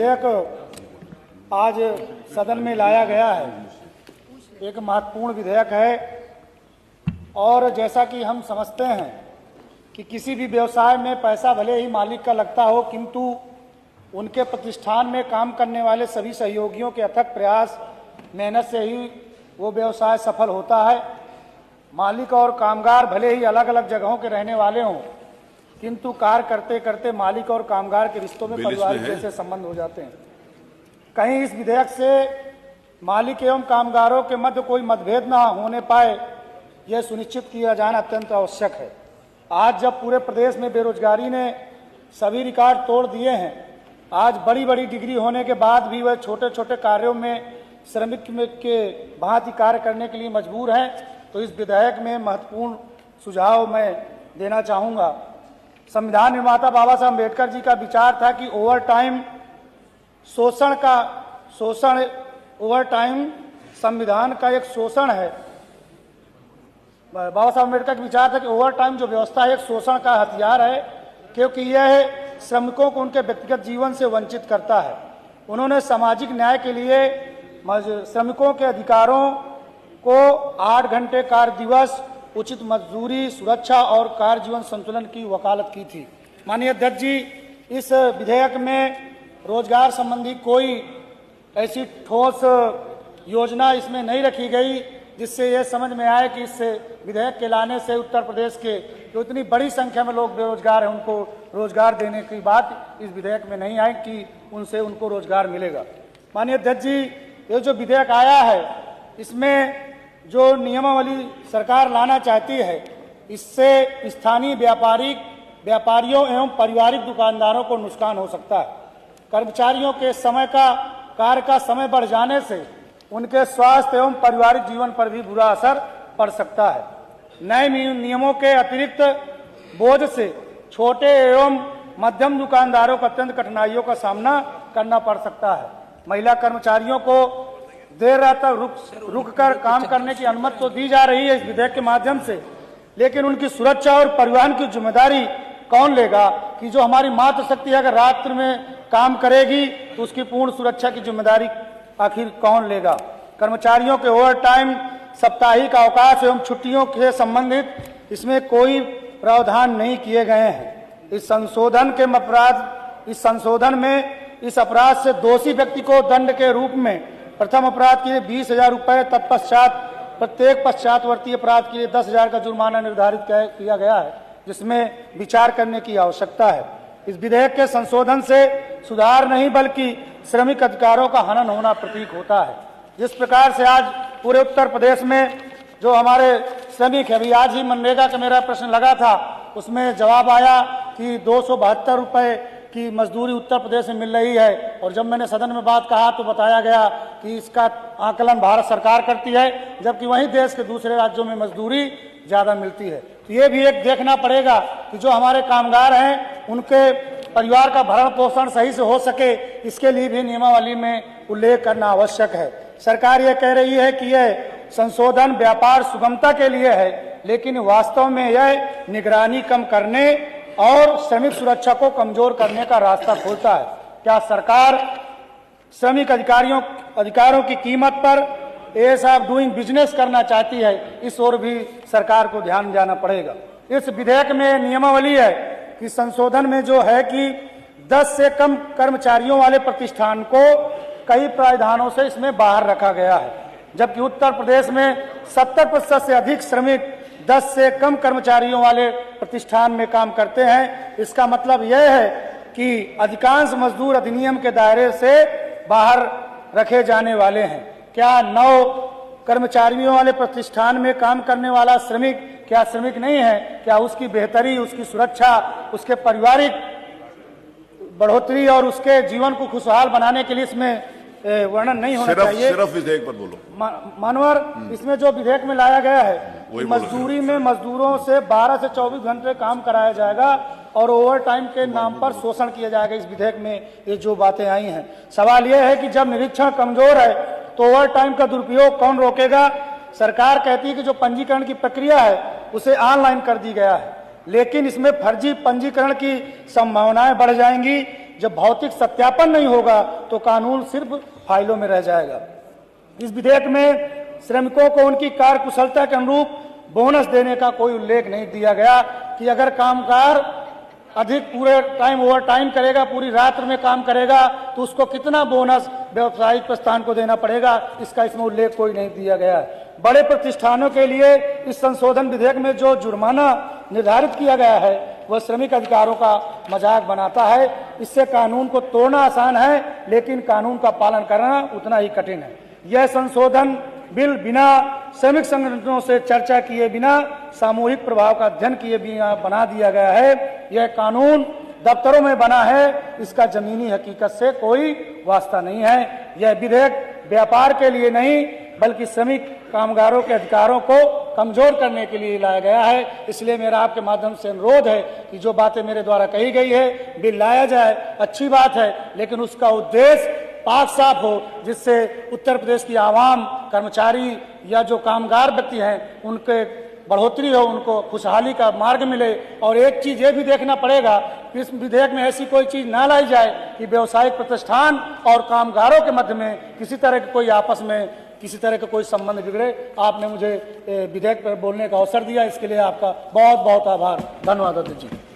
विधेयक आज सदन में लाया गया है, एक महत्वपूर्ण विधेयक है। और जैसा कि हम समझते हैं कि किसी भी व्यवसाय में पैसा भले ही मालिक का लगता हो, किंतु उनके प्रतिष्ठान में काम करने वाले सभी सहयोगियों के अथक प्रयास मेहनत से ही वो व्यवसाय सफल होता है। मालिक और कामगार भले ही अलग अलग जगहों के रहने वाले हों, किंतु कार्य करते करते मालिक और कामगार के रिश्तों में पारिवारिक जैसे संबंध हो जाते हैं। कहीं इस विधेयक से मालिक एवं कामगारों के मध्य कोई मतभेद न होने पाए, यह सुनिश्चित किया जाना अत्यंत आवश्यक है। आज जब पूरे प्रदेश में बेरोजगारी ने सभी रिकॉर्ड तोड़ दिए हैं, आज बड़ी बड़ी डिग्री होने के बाद भी वह छोटे छोटे कार्यों में श्रमिक के भांति कार्य करने के लिए मजबूर हैं, तो इस विधेयक में महत्वपूर्ण सुझाव मैं देना चाहूँगा। संविधान निर्माता बाबा साहब अम्बेडकर जी का विचार था कि ओवर टाइम संविधान का एक शोषण है। बाबा साहब अम्बेडकर का विचार था कि ओवर टाइम जो व्यवस्था है एक शोषण का हथियार है, क्योंकि यह श्रमिकों को उनके व्यक्तिगत जीवन से वंचित करता है। उन्होंने सामाजिक न्याय के लिए श्रमिकों के अधिकारों को 8 घंटे कार्य दिवस, उचित मजदूरी, सुरक्षा और कार्य जीवन संतुलन की वकालत की थी। माननीय अध्यक्ष जी, इस विधेयक में रोजगार संबंधी कोई ऐसी ठोस योजना इसमें नहीं रखी गई जिससे यह समझ में आए कि इस विधेयक के लाने से उत्तर प्रदेश के जो इतनी बड़ी संख्या में लोग बेरोजगार हैं उनको रोजगार देने की बात इस विधेयक में नहीं आई कि उनसे उनको रोजगार मिलेगा। माननीय अध्यक्ष जी, ये जो विधेयक आया है, इसमें जो नियमावली सरकार लाना चाहती है, इससे स्थानीय व्यापारियों एवं पारिवारिक दुकानदारों को नुकसान हो सकता है। कर्मचारियों के कार्य का समय बढ़ जाने से उनके स्वास्थ्य एवं पारिवारिक जीवन पर भी बुरा असर पड़ सकता है। नए नियमों के अतिरिक्त बोझ से छोटे एवं मध्यम दुकानदारों को अत्यंत कठिनाइयों का सामना करना पड़ सकता है। महिला कर्मचारियों को देर रात तक रुक कर काम करने की अनुमति तो दी जा रही है इस विधेयक के माध्यम से, लेकिन उनकी सुरक्षा और परिवहन की जिम्मेदारी कौन लेगा? कि जो हमारी मातृशक्ति अगर रात्रि में काम करेगी तो उसकी पूर्ण सुरक्षा की जिम्मेदारी आखिर कौन लेगा? कर्मचारियों के ओवर टाइम, साप्ताहिक अवकाश एवं छुट्टियों के संबंधित इसमें कोई प्रावधान नहीं किए गए हैं। इस संशोधन में इस अपराध से दोषी व्यक्ति को दंड के रूप में प्रथम अपराध के लिए 20,000 रुपये, तत्पश्चात प्रत्येक पश्चातवर्ती अपराध के लिए 10,000 का जुर्माना निर्धारित किया गया है, जिसमें विचार करने की आवश्यकता है। इस विधेयक के संशोधन से सुधार नहीं बल्कि श्रमिक अधिकारों का हनन होना प्रतीक होता है। जिस प्रकार से आज पूरे उत्तर प्रदेश में जो हमारे श्रमिक है, अभी आज ही मनरेगा का मेरा प्रश्न लगा था, उसमें जवाब आया कि 272 रुपये की मजदूरी उत्तर प्रदेश में मिल रही है, और जब मैंने सदन में बात कहा तो बताया गया कि इसका आकलन भारत सरकार करती है, जबकि वहीं देश के दूसरे राज्यों में मजदूरी ज़्यादा मिलती है। तो ये भी एक देखना पड़ेगा कि जो हमारे कामगार हैं उनके परिवार का भरण पोषण सही से हो सके, इसके लिए भी नियमावली में उल्लेख करना आवश्यक है। सरकार ये कह रही है कि यह संशोधन व्यापार सुगमता के लिए है, लेकिन वास्तव में यह निगरानी कम करने और श्रमिक सुरक्षा को कमजोर करने का रास्ता खोलता है। क्या सरकार श्रमिक अधिकारों की कीमत पर एज ऑफ डूइंग बिजनेस करना चाहती है? इस ओर भी सरकार को ध्यान देना पड़ेगा। इस विधेयक में नियमावली है कि संशोधन में जो है कि 10 से कम कर्मचारियों वाले प्रतिष्ठान को कई प्रावधानों से इसमें बाहर रखा गया है, जबकि उत्तर प्रदेश में 70% से अधिक श्रमिक 10 से कम कर्मचारियों वाले प्रतिष्ठान में काम करते हैं। इसका मतलब यह है कि अधिकांश मजदूर अधिनियम के दायरे से बाहर रखे जाने वाले हैं। क्या 9 कर्मचारियों वाले प्रतिष्ठान में काम करने वाला श्रमिक क्या श्रमिक नहीं है? क्या उसकी बेहतरी, उसकी सुरक्षा, उसके पारिवारिक बढ़ोतरी और उसके जीवन को खुशहाल बनाने के लिए इसमें वर्णन नहीं होना चाहिए? सिर्फ विधेयक पर बोलो। मानवर, इसमें जो विधेयक में लाया गया है, मजदूरी में मजदूरों से 12 से 24 घंटे काम कराया जाएगा और ओवर टाइम के नाम पर शोषण किया जाएगा। इस विधेयक में ये जो बातें आई हैं, सवाल यह है कि जब निरीक्षण कमजोर है तो ओवर टाइम का दुरुपयोग कौन रोकेगा? सरकार कहती है कि जो पंजीकरण की प्रक्रिया है उसे ऑनलाइन कर दी गया है, लेकिन इसमें फर्जी पंजीकरण की संभावनाएं बढ़ जाएंगी, जब भौतिक सत्यापन नहीं होगा तो कानून सिर्फ फाइलों में रह जाएगा। इस विधेयक में श्रमिकों को उनकी कार्यकुशलता के अनुरूप बोनस देने का कोई उल्लेख नहीं दिया गया कि अगर कामगार अधिक पूरे टाइम ओवर टाइम करेगा, पूरी रात में काम करेगा, तो उसको कितना बोनस व्यवसायिक प्रस्थान को देना पड़ेगा, इसका इसमें उल्लेख कोई नहीं दिया गया है। बड़े प्रतिष्ठानों के लिए इस संशोधन विधेयक में जो जुर्माना निर्धारित किया गया है वह श्रमिक अधिकारों का मजाक बनाता है। इससे कानून को तोड़ना आसान है, लेकिन कानून का पालन करना उतना ही कठिन है। यह संशोधन बिल बिना श्रमिक संगठनों से चर्चा किए बिना सामूहिक प्रभाव का अध्ययन किए बिना बना दिया गया है। यह कानून दफ्तरों में बना है, इसका जमीनी हकीकत से कोई वास्ता नहीं है। यह विधेयक व्यापार के लिए नहीं बल्कि श्रमिक कामगारों के अधिकारों को कमजोर करने के लिए लाया गया है। इसलिए मेरा आपके माध्यम से अनुरोध है कि जो बातें मेरे द्वारा कही गई है, बिल लाया जाए, अच्छी बात है, लेकिन उसका उद्देश्य पाक साफ हो, जिससे उत्तर प्रदेश की आवाम, कर्मचारी या जो कामगार व्यक्ति हैं उनके बढ़ोतरी हो, उनको खुशहाली का मार्ग मिले। और एक चीज ये भी देखना पड़ेगा कि इस विधेयक में ऐसी कोई चीज ना लाई जाए कि व्यवसायिक प्रतिष्ठान और कामगारों के मध्य में किसी तरह के कोई आपस में किसी तरह का कोई संबंध बिगड़े। आपने मुझे विधेयक पर बोलने का अवसर दिया, इसके लिए आपका बहुत बहुत आभार। धन्यवाद अध्यक्ष जी।